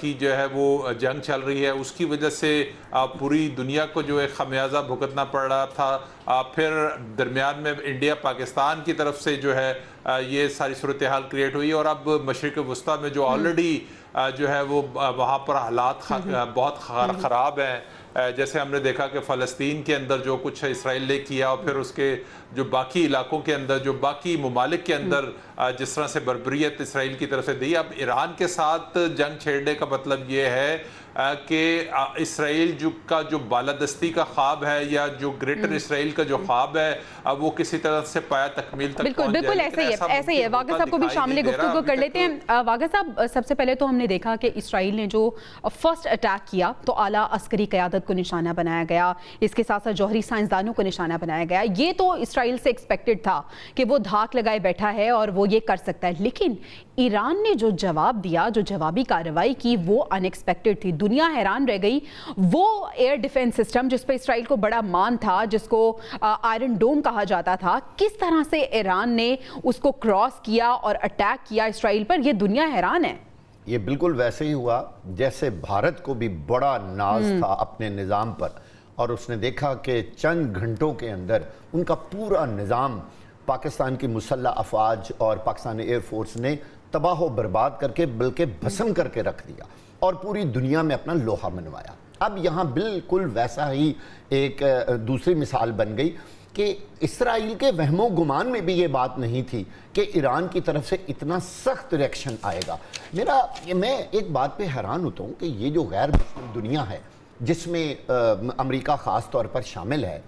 کی جو ہے وہ جنگ چل رہی ہے، اس کی وجہ سے پوری دنیا کو جو ایک خمیازہ بھگتنا پڑ رہا تھا. پھر درمیان میں انڈیا پاکستان کی طرف سے جو ہے یہ ساری صورتحال کریٹ ہوئی، اور اب مشرق وسطیٰ میں جو آلریڈی جو ہے وہ وہاں پر حالات بہت خراب ہیں. جیسے ہم نے دیکھا کہ فلسطین کے اندر جو کچھ اسرائیل نے کیا، اور پھر اس کے جو باقی علاقوں کے اندر، جو باقی ممالک کے اندر جس طرح سے بربریت اسرائیل کی طرف سے دی. اب ایران کے ساتھ جنگ چھیڑنے کا مطلب یہ ہے کہ اسرائیل کا جو بالادستی کا خواب ہے، یا جو گریٹر اسرائیل کا جو خواب ہے، وہ کسی طرح سے پایا تکمیل تک پہنچ جائے. بالکل ایسا ہی ہے. واقع صاحب کو بھی شامل گفتگو کر لیتے ہیں. واقع صاحب، سب سے پہلے تو ہم نے دیکھا کہ اسرائیل نے جو فرسٹ اٹیک کیا تو اعلیٰ عسکری قیادت کو نشانہ بنایا گیا، اس کے ساتھ ساتھ جوہری سائنسدانوں کو نشانہ بنایا گیا. یہ تو اسرائیل سے ایکسپیکٹڈ تھا کہ وہ دھاک لگائے بیٹھا ہے اور وہ یہ کر سکتا ہے، لیکن ایران نے جو جواب دیا، جو جوابی کارروائی کی، وہ ان ایکسپیکٹڈ تھی. دنیا حیران رہ گئی. وہ ایئر ڈیفنس سسٹم جس پہ اسرائیل کو بڑا مان تھا، جس کو آئرن ڈوم کہا جاتا تھا، کس طرح سے ایران نے اس کو کراس کیا اور اٹیک کیا اسرائیل پر، یہ دنیا حیران ہے. یہ بالکل ویسے ہی ہوا جیسے بھارت کو بھی بڑا ناز تھا اپنے نظام پر، اور اس نے دیکھا کہ چند گھنٹوں کے اندر ان کا پورا نظام پاکستان کی مسلح افواج اور پاکستانی ایئر فورس نے تباہ و برباد کر کے بلکہ بھسم کر کے رکھ دیا، اور پوری دنیا میں اپنا لوہا منوایا. اب یہاں بالکل ویسا ہی ایک دوسری مثال بن گئی کہ اسرائیل کے وہم و گمان میں بھی یہ بات نہیں تھی کہ ایران کی طرف سے اتنا سخت ریئیکشن آئے گا. میں ایک بات پہ حیران ہوتا ہوں کہ یہ جو غیر مسلم دنیا ہے، جس میں امریکہ خاص طور پر شامل ہے،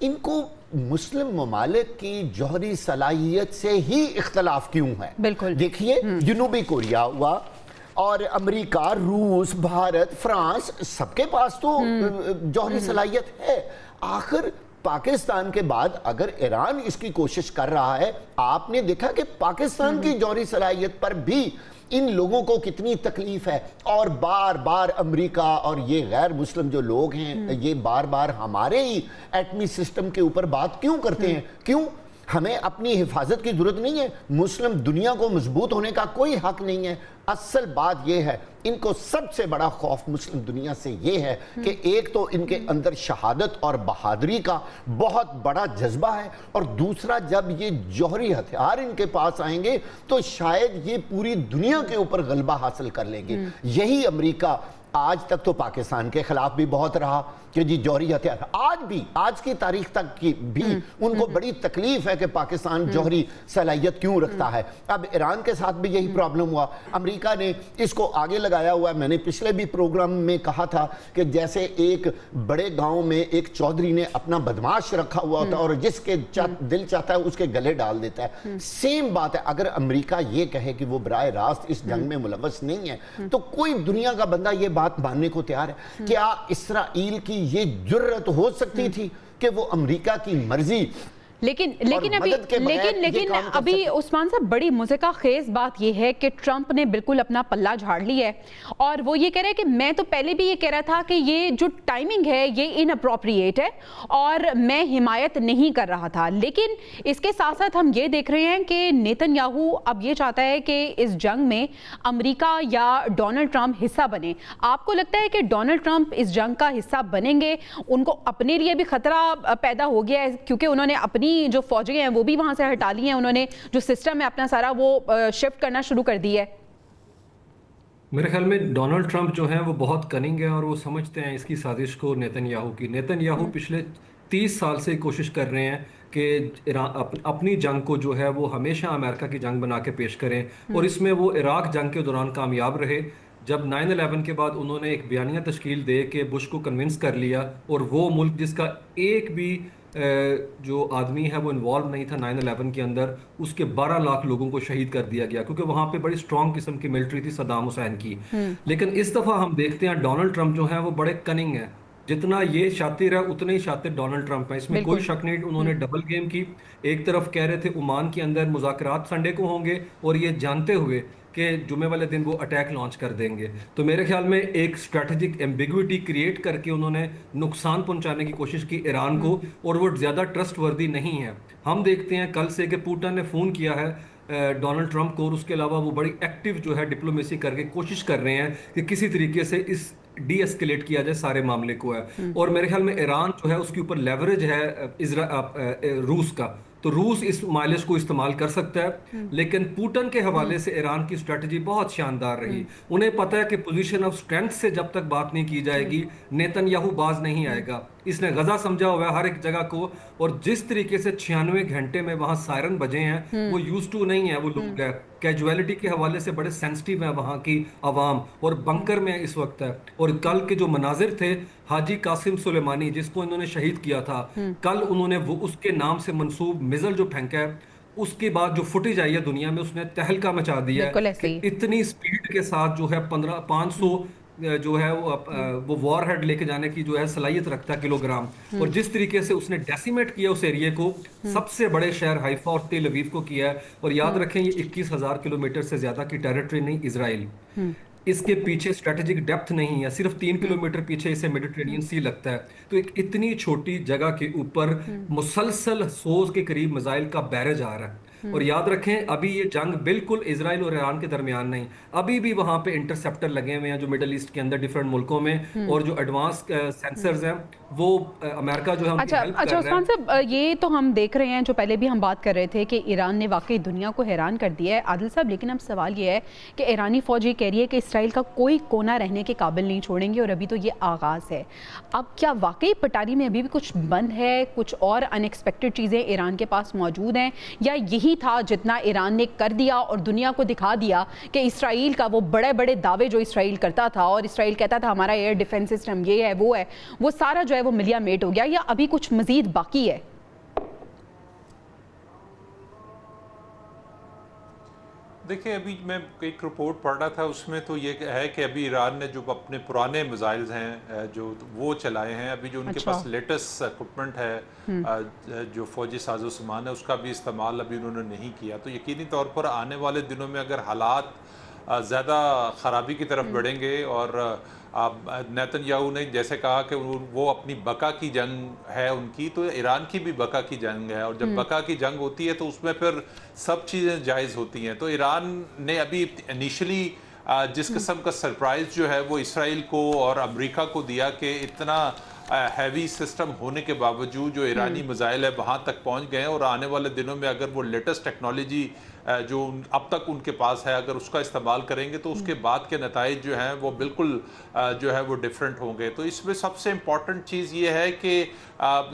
ان کو مسلم ممالک کی جوہری صلاحیت سے ہی اختلاف کیوں ہے؟ بالکل دیکھیے، جنوبی کوریا ہوا، اور امریکہ، روس، بھارت، فرانس، سب کے پاس تو جوہری صلاحیت ہے. آخر پاکستان کے بعد اگر ایران اس کی کوشش کر رہا ہے، آپ نے دیکھا کہ پاکستان کی جوہری صلاحیت پر بھی ان لوگوں کو کتنی تکلیف ہے، اور بار بار امریکہ اور یہ غیر مسلم جو لوگ ہیں یہ بار بار ہمارے ہی ایٹمی سسٹم کے اوپر بات کیوں کرتے ہیں؟ کیوں؟ ہمیں اپنی حفاظت کی ضرورت نہیں ہے؟ مسلم دنیا کو مضبوط ہونے کا کوئی حق نہیں ہے؟ اصل بات یہ ہے، ان کو سب سے بڑا خوف مسلم دنیا سے یہ ہے کہ ایک تو ان کے اندر شہادت اور بہادری کا بہت بڑا جذبہ ہے، اور دوسرا جب یہ جوہری ہتھیار ان کے پاس آئیں گے تو شاید یہ پوری دنیا کے اوپر غلبہ حاصل کر لیں گے. یہی امریکہ آج تک تو پاکستان کے خلاف بھی بہت رہا کہ جی جوہری ہتھیار، آج کی تاریخ تک کی بھی ان کو بڑی تکلیف ہے کہ پاکستان جوہری صلاحیت کیوں رکھتا ہے. اب ایران کے ساتھ بھی یہی پرابلم ہوا. امریکہ نے اس کو آگے لگایا ہوا ہے. میں نے پچھلے بھی پروگرام میں کہا تھا کہ جیسے ایک بڑے گاؤں میں ایک چودھری نے اپنا بدماش رکھا ہوا ہوتا ہے اور جس کے دل چاہتا ہے اس کے گلے ڈال دیتا ہے، سیم بات ہے. اگر امریکہ یہ کہے کہ وہ براہ راست اس جنگ میں ملوث نہیں ہے تو کوئی دنیا کا بندہ یہ بات ماننے کو تیار ہے. کیا اسرائیل کی یہ جرت ہو سکتی تھی کہ وہ امریکہ کی مرضی لیکن ابھی عثمان صاحب بڑی مذہقہ خیز بات یہ ہے کہ ٹرمپ نے بالکل اپنا پلہ جھاڑ لیا ہے اور وہ یہ کہہ رہے ہیں کہ میں تو پہلے بھی یہ کہہ رہا تھا کہ یہ جو ٹائمنگ ہے یہ ان اپروپریٹ ہے اور میں حمایت نہیں کر رہا تھا. لیکن اس کے ساتھ ساتھ ہم یہ دیکھ رہے ہیں کہ نیتن یاہو اب یہ چاہتا ہے کہ اس جنگ میں امریکہ یا ڈونلڈ ٹرمپ حصہ بنے. آپ کو لگتا ہے کہ ڈونلڈ ٹرمپ اس جنگ کا حصہ بنیں گے؟ ان کو اپنے لیے بھی خطرہ پیدا ہو گیا ہے کیونکہ انہوں نے اپنی جو فوجیں ہیں وہ بھی وہاں سے ہٹا لی ہیں, انہوں نے جو سسٹم ہے اپنا سارا وہ شفٹ کرنا شروع کر دی ہے. میرے خیال میں ڈونلڈ ٹرمپ جو ہیں وہ بہت کننگ ہے اور وہ سمجھتے ہیں اس کی سازش کو نیتن یاہو کی. نیتن یاہو پچھلے 30 سال سے کوشش کر رہے ہیں کہ اپنی جنگ کو جو ہے وہ ہمیشہ امریکہ کی جنگ بنا کے پیش کریں اور اس میں وہ عراق جنگ کے دوران کامیاب رہے. جب 9/11 کے بعد انہوں نے ایک بیانیہ تشکیل دے کے بش کو کنونس کر لیا اور وہ ملک جس کا ایک بھی جو آدمی ہے وہ انوالو نہیں تھا 9/11 کے اندر, اس کے 12 لاکھ لوگوں کو شہید کر دیا گیا کیونکہ وہاں پہ بڑی سٹرونگ قسم کی ملٹری تھی صدام حسین کی. لیکن اس دفعہ ہم دیکھتے ہیں ڈونلڈ ٹرمپ جو ہیں وہ بڑے کننگ ہیں. جتنا یہ شاطر ہے اتنے ہی شاطر ڈونلڈ ٹرمپ ہیں, اس میں کوئی شک نہیں. انہوں نے ڈبل گیم کی. ایک طرف کہہ رہے تھے عمان کے اندر مذاکرات سنڈے کو ہوں گے اور یہ جانتے ہوئے کہ جمعے والے دن وہ اٹیک لانچ کر دیں گے. تو میرے خیال میں ایک اسٹریٹجک ایمبیگوٹی کریٹ کر کے انہوں نے نقصان پہنچانے کی کوشش کی ایران کو, اور وہ زیادہ ٹرسٹ وردی نہیں ہے. ہم دیکھتے ہیں کل سے کہ پوٹن نے فون کیا ہے ڈونلڈ ٹرمپ کو، اور اس کے علاوہ وہ بڑی ایکٹیو جو ہے ڈپلومیسی کر کے کوشش کر رہے ہیں کہ کسی طریقے سے اس ڈی ایسکیلیٹ کیا جائے سارے معاملے کو ہے. اور میرے خیال میں ایران جو ہے اس کے اوپر لیوریج ہے روس کا، تو روس اس مائلج کو استعمال کر سکتا ہے. لیکن پوٹن کے حوالے سے ایران کی اسٹریٹجی بہت شاندار رہی. انہیں پتہ ہے کہ پوزیشن آف سٹرینتھ سے جب تک بات نہیں کی جائے گی نیتن یاہو باز نہیں آئے گا. اس نے غزہ سمجھا ہوا ہے ہر ایک جگہ کو، اور جس طریقے سے 96 گھنٹے میں وہاں سائرن بجے ہیں وہ یوز ٹو نہیں ہے وہ لوگ ہے. کیجویلٹی کے حوالے سے بڑے سینسٹیو ہیں وہاں کی عوام، اور بنکر میں اس وقت ہے. اور کل کے جو مناظر تھے حاجی قاسم سلیمانی جس کو انہوں نے شہید کیا تھا، کل انہوں نے وہ اس کے نام سے منسوب میزل جو پھینکا ہے، اس کے بعد جو فوٹیج آئی ہے دنیا میں، اس نے تہلکہ مچا دیا ہے کہ اتنی سپیڈ کے ساتھ جو ہے 500 جو ہے وہ وار ہیڈ لے کے جانے کی جو ہے صلاحیت رکھتا ہے کلو گرام. اور جس طریقے سے اس نے ڈیسیمیٹ کیا اس ایریے کو، سب سے بڑے شہر حیفا اور تل اویو کو کیا ہے. اور یاد رکھیں یہ 21,000 کلومیٹر سے زیادہ کی ٹیریٹری نہیں اسرائیل، اس کے پیچھے اسٹریٹجک ڈیپتھ نہیں ہے، صرف 3 کلومیٹر پیچھے اسے میڈیٹرینین سی لگتا ہے. تو ایک اتنی چھوٹی جگہ کے اوپر مسلسل 100 کے قریب میزائل کا بیرج آ رہا ہے. اور یاد رکھیں ابھی یہ جنگ بالکل اسرائیل اور ایران کے درمیان نہیں، ابھی بھی وہاں پہ انٹرسیپٹر لگے ہوئے ہیں جو مڈل ایسٹ کے اندر ڈیفرنٹ ملکوں میں، اور جو ایڈوانس سینسرز ہیں وہ امریکہ جو ہے اچھا عثمان صاحب، یہ تو ہم دیکھ رہے ہیں جو پہلے بھی ہم بات کر رہے تھے کہ ایران نے واقعی دنیا کو حیران کر دیا ہے عادل صاحب. لیکن اب سوال یہ ہے کہ ایرانی فوج یہ کہہ رہی ہے کہ اسرائیل کا کوئی کونا رہنے کے قابل نہیں چھوڑیں گے، اور ابھی تو یہ آغاز ہے. اب کیا واقعی پٹاری میں ابھی بھی کچھ بند ہے، کچھ اور ان ایکسپیکٹڈ چیزیں ایران کے پاس موجود ہیں، یا یہی تھا جتنا ایران نے کر دیا اور دنیا کو دکھا دیا کہ اسرائیل کا وہ بڑے بڑے دعوے جو اسرائیل کرتا تھا، اور اسرائیل کہتا تھا ہمارا ایئر ڈیفنس سسٹم یہ ہے وہ سارا جو ہے وہ ملیا میٹ ہو گیا، یا ابھی کچھ مزید باقی ہے؟ دیکھیں ابھی میں ایک رپورٹ پڑھ رہا تھا، اس میں تو یہ ہے کہ ابھی ایران نے جو اپنے پرانے میزائلز ہیں جو وہ چلائے ہیں، ابھی جو ان کے پاس لیٹسٹ اکوپمنٹ ہے جو فوجی ساز و سامان ہے اس کا بھی استعمال ابھی انہوں نے نہیں کیا. تو یقینی طور پر آنے والے دنوں میں اگر حالات زیادہ خرابی کی طرف بڑھیں گے، اور نیتن یاہو نے جیسے کہا کہ وہ اپنی بقا کی جنگ ہے ان کی، تو ایران کی بھی بقا کی جنگ ہے، اور جب بقا کی جنگ ہوتی ہے تو اس میں پھر سب چیزیں جائز ہوتی ہیں. تو ایران نے ابھی انیشلی جس قسم کا سرپرائز جو ہے وہ اسرائیل کو اور امریکہ کو دیا کہ اتنا ہیوی سسٹم ہونے کے باوجود جو ایرانی میزائل ہے وہاں تک پہنچ گئے ہیں، اور آنے والے دنوں میں اگر وہ لیٹسٹ ٹیکنالوجی جو اب تک ان کے پاس ہے اگر اس کا استعمال کریں گے تو اس کے بعد کے نتائج جو ہیں وہ بالکل جو ہے وہ ڈیفرنٹ ہوں گے. تو اس میں سب سے امپورٹنٹ چیز یہ ہے کہ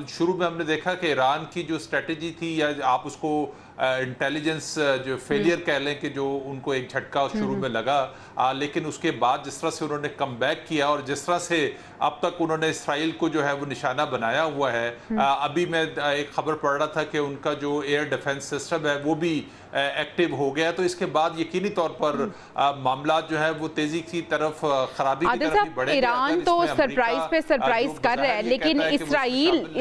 شروع میں ہم نے دیکھا کہ ایران کی جو اسٹریٹجی تھی، یا آپ اس کو انٹیلیجنس جو فیلئر کہہ لیں کہ جو ان کو ایک جھٹکا شروع میں لگا، لیکن اس کے بعد جس طرح سے انہوں نے کم بیک کیا اور جس طرح سے اب تک انہوں نے اسرائیل کو جو ہے وہ نشانہ بنایا ہوا ہے. ابھی میں ایک خبر پڑھ رہا تھا کہ ان کا جو ایئر ڈیفنس سسٹم ہے وہ بھی ایکٹیو ہو گیا. تو اس کے بعد یقینی طور پر معاملات جو ہیں وہ تیزی کی طرف خرابی کی طرف بڑھیں گے. ایران تو سرپرائز پہ سرپرائز کر رہا ہے، لیکن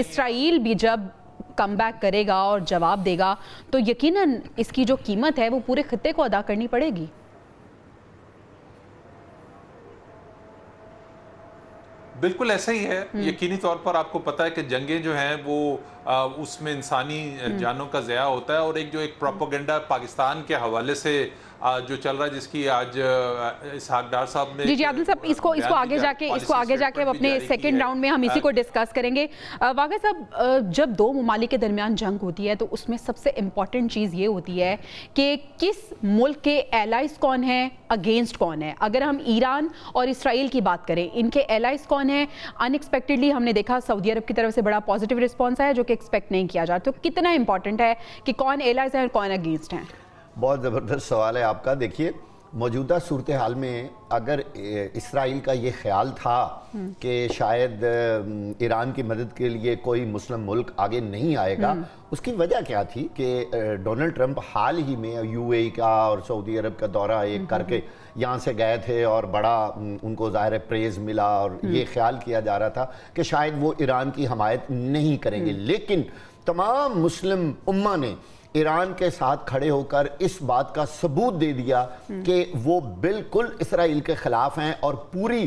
اسرائیل بھی جب کم بیک کرے گا اور جواب دے گا تو یقیناً اس کی جو قیمت ہے وہ پورے خطے کو ادا کرنی پڑے گی. بالکل ایسا ہی ہے. یقینی طور پر آپ کو پتا ہے کہ جنگیں جو ہیں وہ اس میں انسانی جانوں کا ضیاع ہوتا ہے، اور ایک جو ایک پروپیگنڈا پاکستان کے حوالے سے جو چل رہا ہے جس کی آج اسحاق ڈار صاحب نے جی عادل صاحب اس کو آگے جا کے اپنے سیکنڈ راؤنڈ میں ہم اسی کو ڈسکس کریں گے. واقعہ صاحب جب دو ممالک کے درمیان جنگ ہوتی ہے تو اس میں سب سے امپورٹنٹ چیز یہ ہوتی ہے کہ کس ملک کے ایلائز کون ہیں، اگینسٹ کون ہے. اگر ہم ایران اور اسرائیل کی بات کریں، ان کے ایلائز کون ہیں؟ ان ایکسپیکٹڈلی ہم نے دیکھا سعودی عرب کی طرف سے بڑا پازیٹیو رسپانس ہے جو کہ ایکسپیکٹ نہیں کیا جاتا. تو کتنا امپورٹنٹ ہے کہ کون ایلائز ہیں اور کون اگینسٹ ہیں؟ بہت زبردست سوال ہے آپ کا. دیکھیے موجودہ صورتحال میں اگر اسرائیل کا یہ خیال تھا کہ شاید ایران کی مدد کے لیے کوئی مسلم ملک آگے نہیں آئے گا، اس کی وجہ کیا تھی کہ ڈونلڈ ٹرمپ حال ہی میں یو اے ای کا اور سعودی عرب کا دورہ ایک کر کے یہاں سے گئے تھے، اور بڑا ان کو ظاہر پریز ملا، اور یہ خیال کیا جا رہا تھا کہ شاید وہ ایران کی حمایت نہیں کریں گے. لیکن تمام مسلم امہ نے ایران کے ساتھ کھڑے ہو کر اس بات کا ثبوت دے دیا کہ وہ بالکل اسرائیل کے خلاف ہیں، اور پوری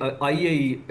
IAEA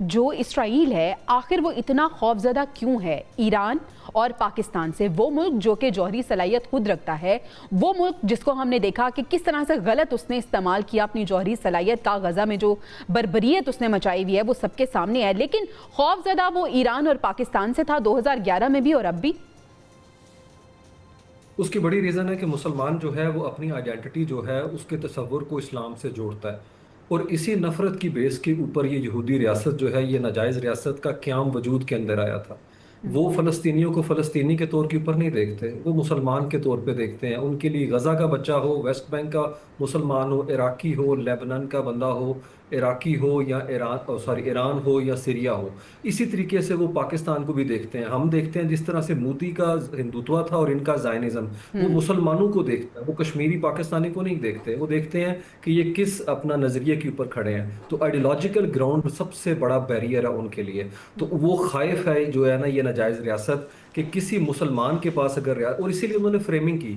جو اسرائیل ہے آخر وہ اتنا خوفزدہ کیوں ہے ایران اور پاکستان سے؟ وہ ملک جو کہ جوہری صلاحیت خود رکھتا ہے، وہ ملک جس کو ہم نے دیکھا کہ کس طرح سے غلط اس نے استعمال کیا اپنی جوہری صلاحیت کا، غزہ میں جو بربریت اس نے مچائی ہوئی ہے وہ سب کے سامنے ہے، لیکن خوفزدہ وہ ایران اور پاکستان سے تھا 2011 میں بھی اور اب بھی۔ اس کی بڑی ریزن ہے کہ مسلمان جو ہے وہ اپنی آئیڈینٹی جو ہے اس کے تصور کو اسلام سے جوڑتا ہے، اور اسی نفرت کی بیس کے اوپر یہ یہودی ریاست جو ہے، یہ ناجائز ریاست کا قیام وجود کے اندر آیا تھا۔ وہ فلسطینیوں کو فلسطینی کے طور کے اوپر نہیں دیکھتے، وہ مسلمان کے طور پہ دیکھتے ہیں۔ ان کے لیے غزہ کا بچہ ہو، ویسٹ بینک کا مسلمان ہو، عراقی ہو، لیبنان کا بندہ ہو، عراقی ہو یا ایران ہو یا سیریا ہو، اسی طریقے سے وہ پاکستان کو بھی دیکھتے ہیں۔ ہم دیکھتے ہیں جس طرح سے مودی کا ہندوتوا تھا اور ان کا زائنزم، وہ مسلمانوں کو دیکھتا ہے، وہ کشمیری پاکستانی کو نہیں دیکھتے، وہ دیکھتے ہیں کہ یہ کس اپنا نظریے کے اوپر کھڑے ہیں۔ تو آئیڈیولوجیکل گراؤنڈ سب سے بڑا بیریئر ہے ان کے لیے، تو وہ خائف ہے جو ہے نا یہ ناجائز ریاست کہ کسی مسلمان کے پاس اگر اور اسی لیے انہوں نے فریمنگ کی۔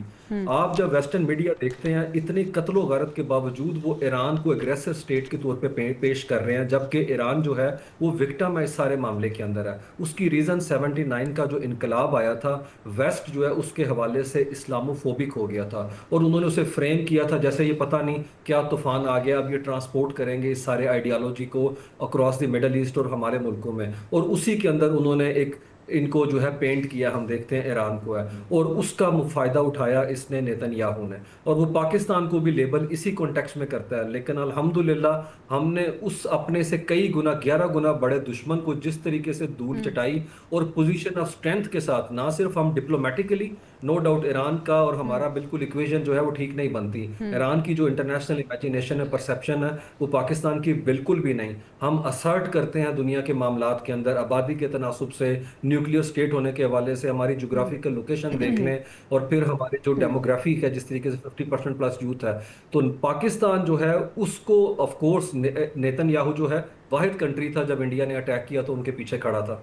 آپ جب ویسٹرن میڈیا دیکھتے ہیں اتنے قتل و غارت کے باوجود وہ ایران کو اگریسو اسٹیٹ کے طور پہ پیش کر رہے ہیں، جبکہ ایران جو ہے وہ وکٹم ہے اس سارے معاملے کے اندر ہے۔ اس کی ریزن 79 کا جو انقلاب آیا تھا، ویسٹ جو ہے اس کے حوالے سے اسلامو فوبک ہو گیا تھا، اور انہوں نے اسے فریم کیا تھا جیسے یہ پتہ نہیں کیا طوفان آ گیا، اب یہ ٹرانسپورٹ کریں گے اس سارے آئیڈیالوجی کو اکراس دی مڈل ایسٹ اور ہمارے ملکوں میں، اور اسی کے اندر انہوں نے ایک ان کو جو ہے پینٹ کیا، ہم دیکھتے ہیں ایران کو ہے، اور اس کا فائدہ اٹھایا اس نے نیتن یاہو نے، اور وہ پاکستان کو بھی لیبل اسی کانٹیکسٹ میں کرتا ہے۔ لیکن الحمدللہ ہم نے اس اپنے سے کئی گنا 11 گنا بڑے دشمن کو جس طریقے سے دھول چٹائی اور پوزیشن آف اسٹرینتھ کے ساتھ، نہ صرف ہم ڈپلومیٹیکلی، نو ڈاؤٹ ایران کا اور ہمارا بالکل ایکویژن جو ہے وہ ٹھیک نہیں بنتی، ایران کی جو انٹرنیشنل امیجینیشن ہے، پرسیپشن ہے، وہ پاکستان کی بالکل بھی نہیں۔ ہم اسرٹ کرتے ہیں دنیا کے معاملات کے اندر آبادی کے تناسب سے، نیوکلیئر اسٹیٹ ہونے کے حوالے سے، ہماری جغرافیکل لوکیشن دیکھ لیں، اور پھر ہمارے جو ڈیموگرافی ہے جس طریقے سے 50% پلس یوتھ ہے، تو پاکستان جو ہے اس کو آف کورس نیتن یاہو جو ہے واحد کنٹری تھا جب انڈیا نے اٹیک کیا تو ان کے پیچھے کھڑا تھا،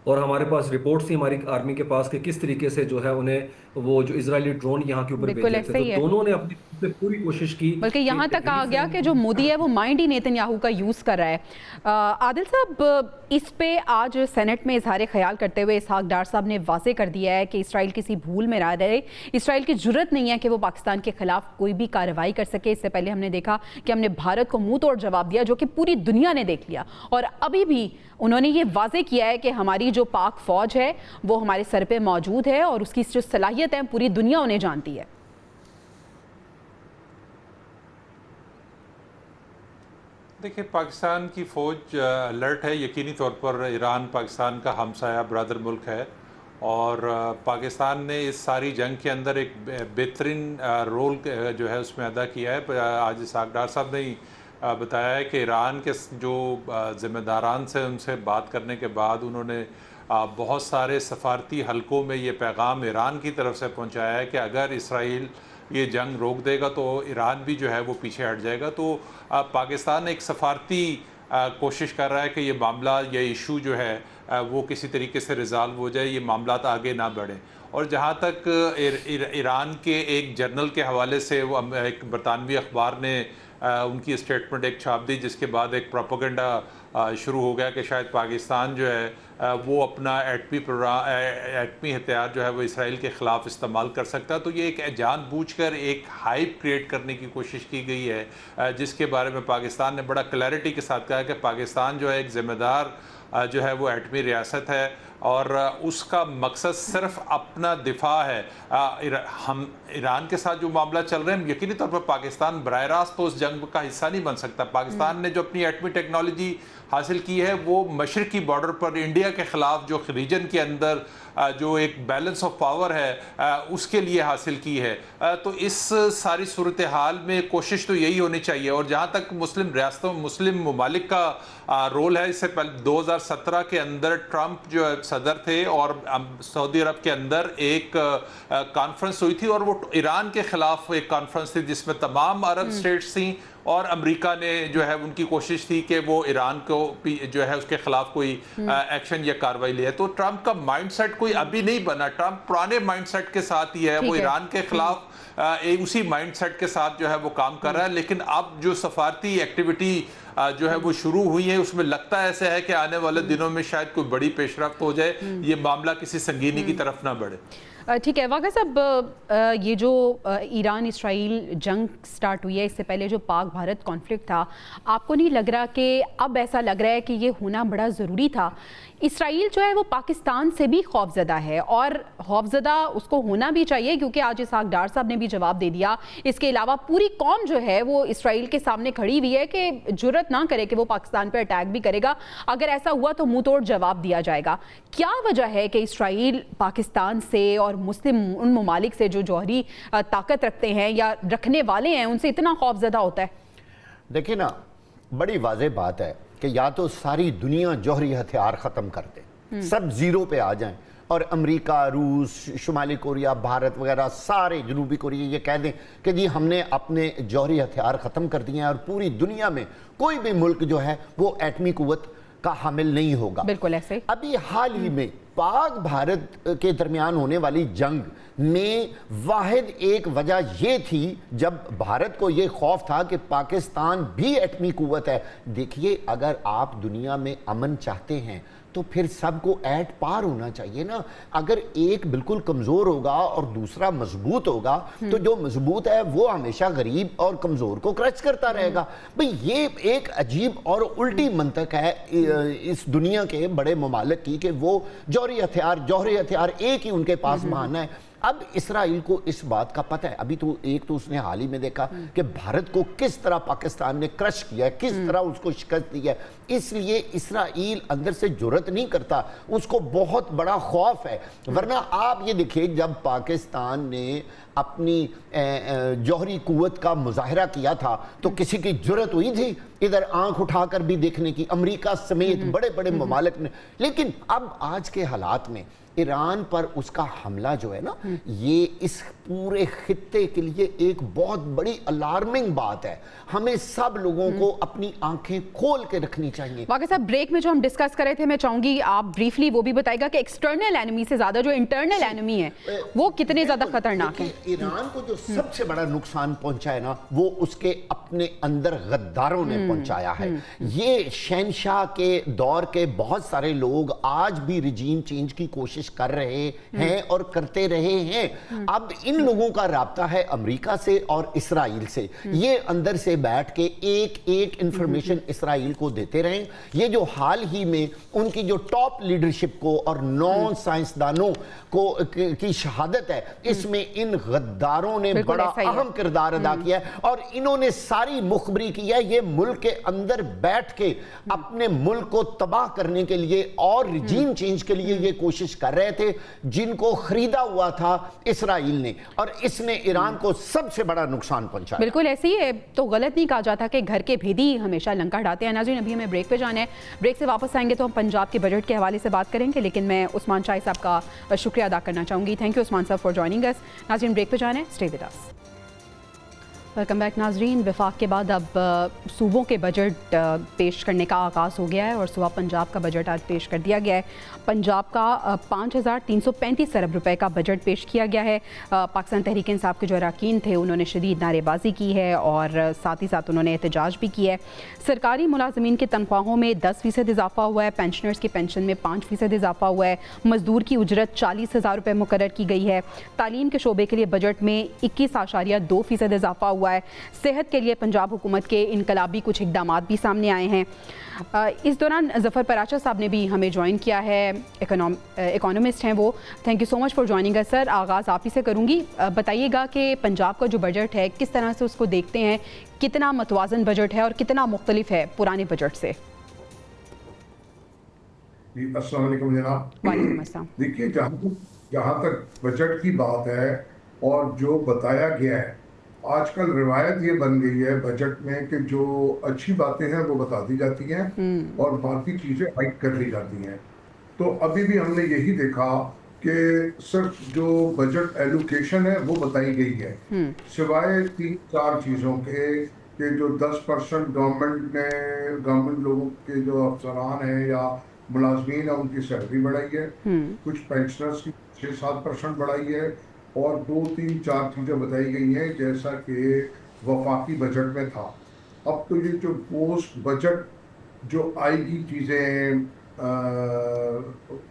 اور ہمارے پاس رپورٹس تھی ہماری آرمی کے پاس کہ کس طریقے سے جو ہے انہیں وہ جو اسرائیلی ڈرون یہاں کے اوپر بھیجے تھے، تو دونوں نے اپنی پوری کوشش کی، بلکہ یہاں تک آ گیا کہ جو مودی ہے وہ مائنڈ ہی نیتن یاہو کا یوز کر رہا ہے۔ عادل صاحب، اس پہ آج سینٹ میں اظہار خیال کرتے ہوئے اسحاق ڈار صاحب نے واضح کر دیا ہے کہ اسرائیل کسی بھول میں رہ رہے، اسرائیل کی جرت نہیں ہے کہ وہ پاکستان کے خلاف کوئی بھی کارروائی کر سکے۔ اس سے پہلے ہم نے دیکھا کہ ہم نے بھارت کو منہ توڑ جواب دیا جو کہ پوری دنیا نے دیکھ لیا، اور ابھی بھی انہوں نے یہ واضح کیا ہے کہ ہماری جو پاک فوج ہے وہ ہمارے سر پہ موجود ہے اور اس کی جو صلاحیت ہے پوری دنیا انہیں جانتی ہے۔ دیکھیں، پاکستان کی فوج الرٹ ہے، یقینی طور پر ایران پاکستان کا ہمسایہ برادر ملک ہے، اور پاکستان نے اس ساری جنگ کے اندر ایک بہترین رول جو ہے اس میں ادا کیا ہے۔ آج اسحاق ڈار صاحب نے بتایا ہے کہ ایران کے جو ذمہ داران سے ان سے بات کرنے کے بعد انہوں نے بہت سارے سفارتی حلقوں میں یہ پیغام ایران کی طرف سے پہنچایا ہے کہ اگر اسرائیل یہ جنگ روک دے گا تو ایران بھی جو ہے وہ پیچھے ہٹ جائے گا۔ تو پاکستان ایک سفارتی کوشش کر رہا ہے کہ یہ معاملہ، یہ ایشو جو ہے وہ کسی طریقے سے ریزالو ہو جائے، یہ معاملات آگے نہ بڑھیں۔ اور جہاں تک ایران کے ایک جرنل کے حوالے سے، وہ ایک برطانوی اخبار نے ان کی اسٹیٹمنٹ ایک چھاپ دی جس کے بعد ایک پروپیگنڈا شروع ہو گیا کہ شاید پاکستان جو ہے وہ اپنا ایٹمی ہتھیار جو ہے وہ اسرائیل کے خلاف استعمال کر سکتا ہے۔ تو یہ ایک جان بوجھ کر ایک ہائپ کریٹ کرنے کی کوشش کی گئی ہے، جس کے بارے میں پاکستان نے بڑا کلیئرٹی کے ساتھ کہا کہ پاکستان جو ہے ایک ذمہ دار جو ہے وہ ایٹمی ریاست ہے، اور اس کا مقصد صرف اپنا دفاع ہے۔ ہم ایران کے ساتھ جو معاملہ چل رہے ہیں، یقینی طور پر پاکستان براہ راست تو اس جنگ کا حصہ نہیں بن سکتا۔ پاکستان نے جو اپنی ایٹمی ٹیکنالوجی حاصل کی ہے وہ مشرقی بارڈر پر انڈیا کے خلاف جو ریجن کے اندر جو ایک بیلنس آف پاور ہے اس کے لیے حاصل کی ہے۔ تو اس ساری صورتحال میں کوشش تو یہی ہونی چاہیے۔ اور جہاں تک مسلم ریاستوں، مسلم ممالک کا رول ہے، اس سے پہلے 2017 کے اندر ٹرمپ جو صدر تھے اور سعودی عرب کے اندر ایک کانفرنس ہوئی تھی، اور وہ ایران کے خلاف ایک کانفرنس تھی جس میں تمام عرب اسٹیٹس تھیں اور امریکہ نے جو ہے ان کی کوشش تھی کہ وہ ایران کو جو ہے اس کے خلاف کوئی ایکشن یا کاروائی لے. تو ٹرمپ کا مائنڈ سیٹ کوئی ابھی نہیں بنا, ٹرمپ پرانے مائنڈ سیٹ کے ساتھ ہی ہے, وہ ایران کے خلاف اسی مائنڈ سیٹ کے ساتھ جو ہے وہ کام کر رہا ہے. لیکن اب جو سفارتی ایکٹیویٹی جو ہے وہ شروع ہوئی ہے, اس میں لگتا ایسا ہے کہ آنے والے دنوں میں شاید کوئی بڑی پیش رفت ہو جائے, یہ معاملہ کسی سنگینی کی طرف نہ بڑھے. ٹھیک ہے واقعہ صاحب, یہ جو ایران اسرائیل جنگ سٹارٹ ہوئی ہے, اس سے پہلے جو پاک بھارت کانفلکٹ تھا, آپ کو نہیں لگ رہا کہ اب ایسا لگ رہا ہے کہ یہ ہونا بڑا ضروری تھا؟ اسرائیل جو ہے وہ پاکستان سے بھی خوفزدہ ہے, اور خوفزدہ اس کو ہونا بھی چاہیے, کیونکہ آج اسحاق ڈار صاحب نے بھی جواب دے دیا. اس کے علاوہ پوری قوم جو ہے وہ اسرائیل کے سامنے کھڑی ہوئی ہے کہ جرت نہ کرے کہ وہ پاکستان پہ اٹیک بھی کرے گا, اگر ایسا ہوا تو منہ توڑ جواب دیا جائے گا. کیا وجہ ہے کہ اسرائیل پاکستان سے اور مسلم ان ممالک سے جو جوہری طاقت رکھتے ہیں یا رکھنے والے ہیں, ان سے اتنا خوفزدہ ہوتا ہے؟ دیکھیں نا, بڑی واضح بات ہے کہ یا تو ساری دنیا جوہری ہتھیار ختم کر دے, سب زیرو پہ آ جائیں, اور امریکہ, روس, شمالی کوریا, بھارت وغیرہ سارے, جنوبی کوریا, یہ کہہ دیں کہ جی ہم نے اپنے جوہری ہتھیار ختم کر دیے ہیں اور پوری دنیا میں کوئی بھی ملک جو ہے وہ ایٹمی قوت کا حامل نہیں ہوگا. بالکل ایسے. ابھی حال ہی میں پاک بھارت کے درمیان ہونے والی جنگ میں واحد ایک وجہ یہ تھی, جب بھارت کو یہ خوف تھا کہ پاکستان بھی ایٹمی قوت ہے. دیکھیے, اگر آپ دنیا میں امن چاہتے ہیں تو پھر سب کو ایٹ پار ہونا چاہیے نا. اگر ایک بالکل کمزور ہوگا اور دوسرا مضبوط ہوگا تو جو مضبوط ہے وہ ہمیشہ غریب اور کمزور کو کرچ کرتا رہے گا. بھئی یہ ایک عجیب اور الٹی منطق ہے اس دنیا کے بڑے ممالک کی کہ وہ جوہری ہتھیار ایک ہی ان کے پاس بہانہ ہے. اب اسرائیل کو اس بات کا پتہ ہے, ابھی تو اس نے حال ہی میں دیکھا کہ بھارت کو کس طرح پاکستان نے کرش کیا ہے, کس طرح اس کو شکست دی ہے. اس لیے اسرائیل اندر سے جرت نہیں کرتا, اس کو بہت بڑا خوف ہے. ورنہ آپ یہ دیکھیں, جب پاکستان نے اپنی جوہری قوت کا مظاہرہ کیا تھا تو کسی کی جرت ہوئی تھی ادھر آنکھ اٹھا کر بھی دیکھنے کی, امریکہ سمیت بڑے بڑے ممالک نے. لیکن اب آج کے حالات میں ایران پر اس کا حملہ جو ہے نا, یہ اس پورے خطے کے لیے ایک بہت بڑی الارمنگ بات ہے. ہمیں سب لوگوں کو اپنی آنکھیں کھول کے رکھنی چاہیے. واقعی صاحب, بریک میں جو ہم ڈسکس کر رہے تھے, میں چاہوں گی آپ بریفلی وہ بھی بتائے گا کہ ایکسٹرنل اینمی سے زیادہ جو انٹرنل اینمی ہے وہ کتنے زیادہ خطرناک ہیں. ایران کو جو سب سے بڑا نقصان پہنچا ہے نا, وہ اس کے اپنے اندر غداروں نے پہنچایا ہے. یہ شہنشاہ کے دور کے بہت سارے لوگ آج بھی رجیم چینج کی کوشش کر رہے ہیں اور کرتے رہے ہیں. اب ان لوگوں کا رابطہ ہے امریکہ سے اور اسرائیل سے. یہ اندر سے بیٹھ کے ایک انفارمیشن اسرائیل کو دیتے رہیں. یہ جو حال ہی میں ان کی جو ٹاپ لیڈرشپ کو اور 9 سائنسدانوں کو کی شہادت ہے, اس میں ان غداروں نے بڑا اہم کردار ادا کیا ہے, اور انہوں نے ساری مخبری کی ہے. یہ ملک کے اندر بیٹھ کے اپنے ملک کو تباہ کرنے کے لیے اور رجیم چینج کے لیے یہ کوشش کر رہے تھے, جن کو خریدا ہوا تھا اسرائیل نے, اور اس نے ایران کو سب سے بڑا نقصان پہنچایا. بالکل ایسے ہی ہے. تو غلط نہیں کہا جاتا کہ گھر کے بھیدی ہمیشہ لنکا ڈالتے ہیں. ناظرین, ابھی ہمیں بریک پہ جانا ہے. بریک سے واپس آئیں گے تو ہم پنجاب کے بجٹ کے حوالے سے بات کریں گے, لیکن میں عثمان شاہی صاحب کا شکریہ ادا کرنا چاہوں گی. تھینک یو عثمان صاحب فار جوائننگ اس. ناظرین, بریک پہ جانا ہے, stay with us. Welcome back ناظرین. وفاق کے بعد اب صوبوں کے بجٹ پیش کرنے کا آغاز ہو گیا ہے, اور صوبہ پنجاب کا بجٹ آج پیش کر دیا گیا ہے. پنجاب کا 5335 ارب روپے کا بجٹ پیش کیا گیا ہے. پاکستان تحریک انصاف کے جو اراکین تھے انہوں نے شدید نعرے بازی کی ہے, اور ساتھ ہی ساتھ انہوں نے احتجاج بھی کیا ہے. سرکاری ملازمین کی تنخواہوں میں 10% اضافہ ہوا ہے, پینشنرز کی پینشن میں 5% اضافہ ہوا ہے, مزدور کی اجرت 40,000 روپے مقرر کی گئی ہے. تعلیم کے شعبے کے لیے بجٹ میں 21.2% اضافہ ہوا ہے. صحت کے لیے پنجاب حکومت کے انقلابی کچھ اقدامات بھی سامنے آئے ہیں. اس دوران ظفر پراچا صاحب نے بھی ہمیں جوائن کیا ہے, اکانومسٹ ہیں وہ. Thank you so much for joining اس سر. آغاز آپ ہی سے کروں گی. بتائیے گا کہ پنجاب کا جو بجٹ ہے کس طرح سے اس کو دیکھتے ہیں, کتنا متوازن بجٹ ہے اور کتنا مختلف ہے پرانے بجٹ سے؟ السلام علیکم جناب. وعلیکم السلام. دیکھیے, جہاں تک بجٹ کی بات ہے اور جو بتایا گیا ہے, آج کل روایت یہ بن گئی ہے بجٹ میں کہ جو اچھی باتیں ہیں وہ بتا دی جاتی ہیں اور باقی چیزیں ہائڈ کر لی جاتی ہیں. تو ابھی بھی ہم نے یہی دیکھا کہ صرف جو بجٹ ایلوکیشن ہے وہ بتائی گئی ہے, سوائے 3-4 چیزوں کے کہ جو 10% گورنمنٹ لوگوں کے جو افسران ہیں یا ملازمین ہیں ان کی سیلری بڑھائی ہے، کچھ پینشنرز کی 6-7% بڑھائی ہے، اور 2-3-4 چیزیں بتائی گئی ہیں جیسا کہ وفاقی بجٹ میں تھا۔ اب تو یہ جو پوسٹ بجٹ جو آئے گی چیزیں،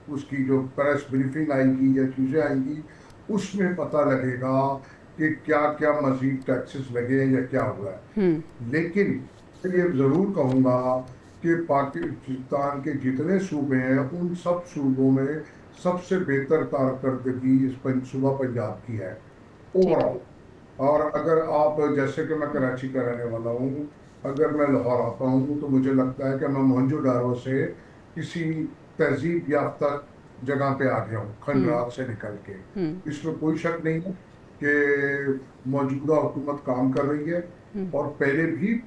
اس کی جو پریس بریفنگ آئے گی یا چیزیں آئیں گی، اس میں پتہ لگے گا کہ کیا کیا مزید ٹیکسز لگے یا کیا ہوا ہے۔ لیکن یہ ضرور کہوں گا کہ پاکستان کے جتنے صوبے ہیں ان سب صوبوں میں سب سے بہتر کارکردگی اس صوبہ پنجاب کی ہے اوور آل۔ اور اگر آپ، جیسے کہ میں کراچی کا رہنے والا ہوں، اگر میں لاہور آتا ہوں تو مجھے لگتا ہے کہ میں موہنجو دارو سے کسی تہذیب یافتہ جگہ پہ آ گیا ہوں، کھنڈرات سے نکل کے۔ اس میں کوئی شک نہیں ہے کہ موجودہ حکومت کام کر رہی ہے، اور پہلے بھی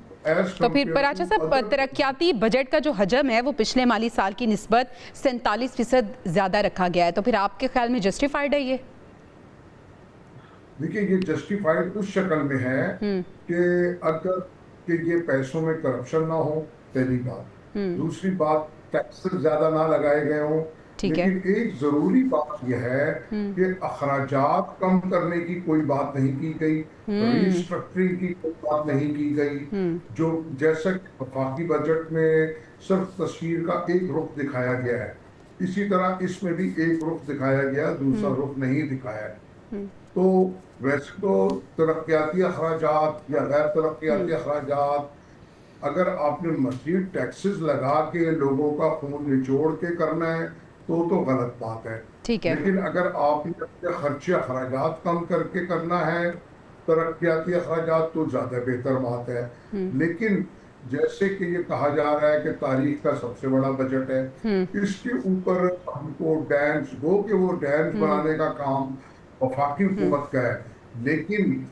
تو پھر پراچا صاحب، ترقیاتی بجٹ کا جو حجم ہے وہ پچھلے مالی سال کی نسبت 47% زیادہ رکھا گیا ہے، تو پھر آپ کے خیال میں جسٹیفائڈ ہے یہ؟ دیکھیے، یہ جسٹیفائڈ اس شکل میں ہے کہ اگر کہ یہ پیسوں میں کرپشن نہ ہو، پہلی بات۔ دوسری بات، ٹیکسز زیادہ نہ لگائے گئے ہوں۔ لیکن ایک ضروری بات یہ ہے کہ اخراجات کم کرنے کی کوئی بات نہیں کی گئی، ری اسٹرکچرنگ کی کوئی بات نہیں کی گئی، جو جیسا کہ وفاقی بجٹ میں صرف تصویر کا ایک رخ دکھایا گیا ہے، اسی طرح اس میں بھی ایک رخ دکھایا گیا، دوسرا رخ نہیں دکھایا ہے۔ تو ویسے تو ترقیاتی اخراجات یا غیر ترقیاتی اخراجات، اگر آپ نے مزید ٹیکسز لگا کے لوگوں کا خون نچوڑ کے کرنا ہے تو غلط بات ہے۔ لیکن اگر آپ نے اپنے خرچے اخراجات کم کر کے کرنا ہے ترقیاتی اخراجات، تو زیادہ بہتر بات ہے۔ لیکن جیسے کہ یہ کہا جا رہا ہے کہ تاریخ کا سب سے بڑا بجٹ ہے، اس کے اوپر ہم کو ڈیمز وہ ڈیمز بنانے کا کام وفاقی حکومت کا ہے، لیکن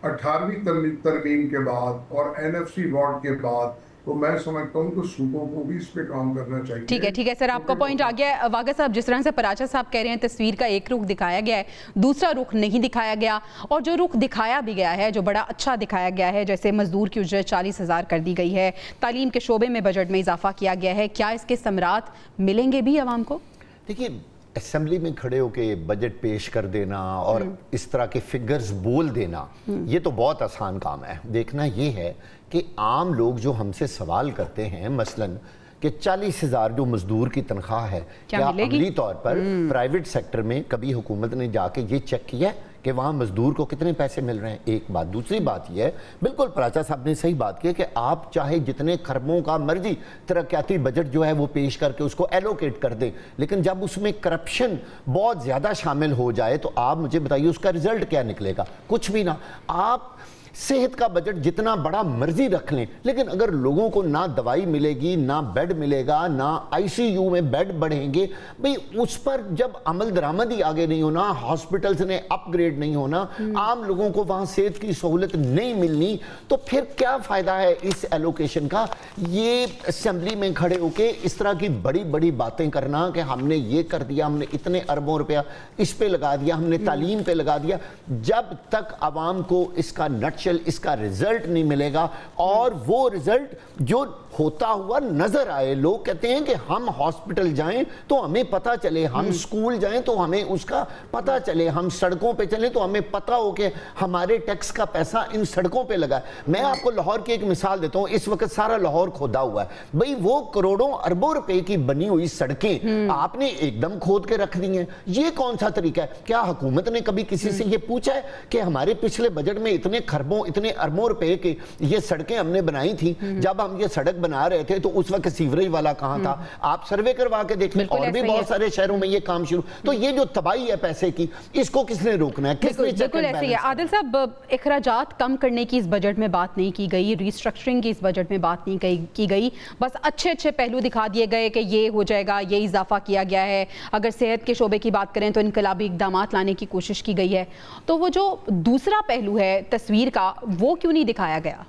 18ویں ترمیم کے بعد اور NFC وارڈ کے بعد تو میں سمجھتا ہوں کہ صوبوں کو بھی اس پہ کام کرنا چاہیے۔ ٹھیک ہے سر، آپ کا پوائنٹ آ گیا ہے۔ واغا صاحب، جس طرح سے پراچا صاحب کہہ رہے ہیں تصویر کا ایک رخ دکھایا گیا ہے، دوسرا رخ نہیں دکھایا گیا، اور جو رخ دکھایا بھی گیا ہے جو بڑا اچھا دکھایا گیا ہے، جیسے مزدور کی اجرت 40,000 کر دی گئی ہے، تعلیم کے شعبے میں بجٹ میں اضافہ کیا گیا ہے، کیا اس کے ثمرات ملیں گے بھی عوام کو؟ دیکھیے، اسمبلی میں کھڑے ہو کے بجٹ پیش کر دینا اور اس طرح کے فگرز بول دینا، یہ تو بہت آسان کام ہے۔ دیکھنا یہ ہے کہ عام لوگ جو ہم سے سوال کرتے ہیں، مثلاً کہ 40,000 جو مزدور کی تنخواہ ہے، کیا عملی طور پر پرائیویٹ سیکٹر میں کبھی حکومت نے جا کے یہ چیک کیا ہے کہ وہاں مزدور کو کتنے پیسے مل رہے ہیں؟ ایک بات۔ دوسری بات یہ ہے، بالکل پراچا صاحب نے صحیح بات کی ہے کہ آپ چاہے جتنے خربوں کا مرضی ترقیاتی بجٹ جو ہے وہ پیش کر کے اس کو ایلوکیٹ کر دیں، لیکن جب اس میں کرپشن بہت زیادہ شامل ہو جائے تو آپ مجھے بتائیے اس کا رزلٹ کیا نکلے گا؟ کچھ بھی نہ۔ آپ صحت کا بجٹ جتنا بڑا مرضی رکھ لیں، لیکن اگر لوگوں کو نہ دوائی ملے گی، نہ بیڈ ملے گا، نہ ICU میں بیڈ بڑھیں گے، بھئی اس پر جب عمل درآمد ہی آگے نہیں ہونا، ہاسپٹلز نے اپ گریڈ نہیں ہونا، عام لوگوں کو وہاں صحت کی سہولت نہیں ملنی، تو پھر کیا فائدہ ہے اس ایلوکیشن کا؟ یہ اسمبلی میں کھڑے ہو کے اس طرح کی بڑی بڑی باتیں کرنا کہ ہم نے یہ کر دیا، ہم نے اتنے اربوں روپیہ اس پہ لگا دیا، ہم نے تعلیم پہ لگا دیا، جب تک عوام کو اس کا اس کا رزلٹ نہیں ملے گا، اور وہ رزلٹ جو ہوتا ہوا نظر آئے، لوگ کہتے ہیں کہ ہم ہاسپٹل جائیں تو ہمیں پتہ چلے، ہم سکول جائیں تو ہمیں اس کا پتہ چلے، ہم سڑکوں پہ چلیں تو ہمیں پتہ ہو کہ ہمارے ٹیکس کا پیسہ ان سڑکوں پہ لگا ہے۔ میں آپ کو لاہور کی ایک مثال دیتا ہوں، اس وقت سارا لاہور کھودا ہوا ہے، بھئی وہ کروڑوں اربوں روپے کی بنی ہوئی سڑکیں آپ نے ایک دم کھود کے رکھ دی ہیں، یہ کون سا طریقہ ہے؟ کیا حکومت نے کبھی کسی سے یہ پوچھا ہے کہ ہمارے پچھلے بجٹ میں اتنے خربوں اتنے اربوں روپے کی یہ سڑکیں ہم نے بنائی تھی، جب ہم یہ سڑک بنا رہے تھے تو اس وقت سیوریج والا کہاں تھا؟ آپ سروے کروا کے دیکھ لیں، اور بھی بہت سارے شہروں میں یہ کام شروع۔ تو یہ جو تباہی ہے پیسے کی، اس کو کس نے روکنا ہے؟ کس نے بالکل ایسے ہی ہے۔ عادل صاحب، اخراجات کم کرنے کی اس بجٹ میں بات نہیں کی گئی، ری اسٹرکچرنگ کی اس بجٹ میں بات نہیں کی گئی، بس اچھے اچھے پہلو دکھا دیے گئے کہ یہ ہو جائے گا، یہ اضافہ کیا گیا ہے۔ اگر صحت کے شعبے کی بات کریں تو انقلابی اقدامات لانے کی کوشش کی گئی ہے، تو وہ جو دوسرا پہلو ہے تصویر کا، وہ کیوں نہیں دکھایا گیا؟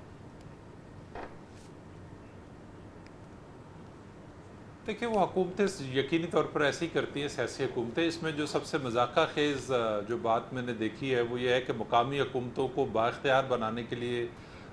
دیکھیں، وہ حکومتیں یقینی طور پر ایسی کرتی ہیں، سیاسی حکومتیں۔ اس میں جو سب سے مذاقہ خیز جو بات میں نے دیکھی ہے وہ یہ ہے کہ مقامی حکومتوں کو بااختیار بنانے کے لیے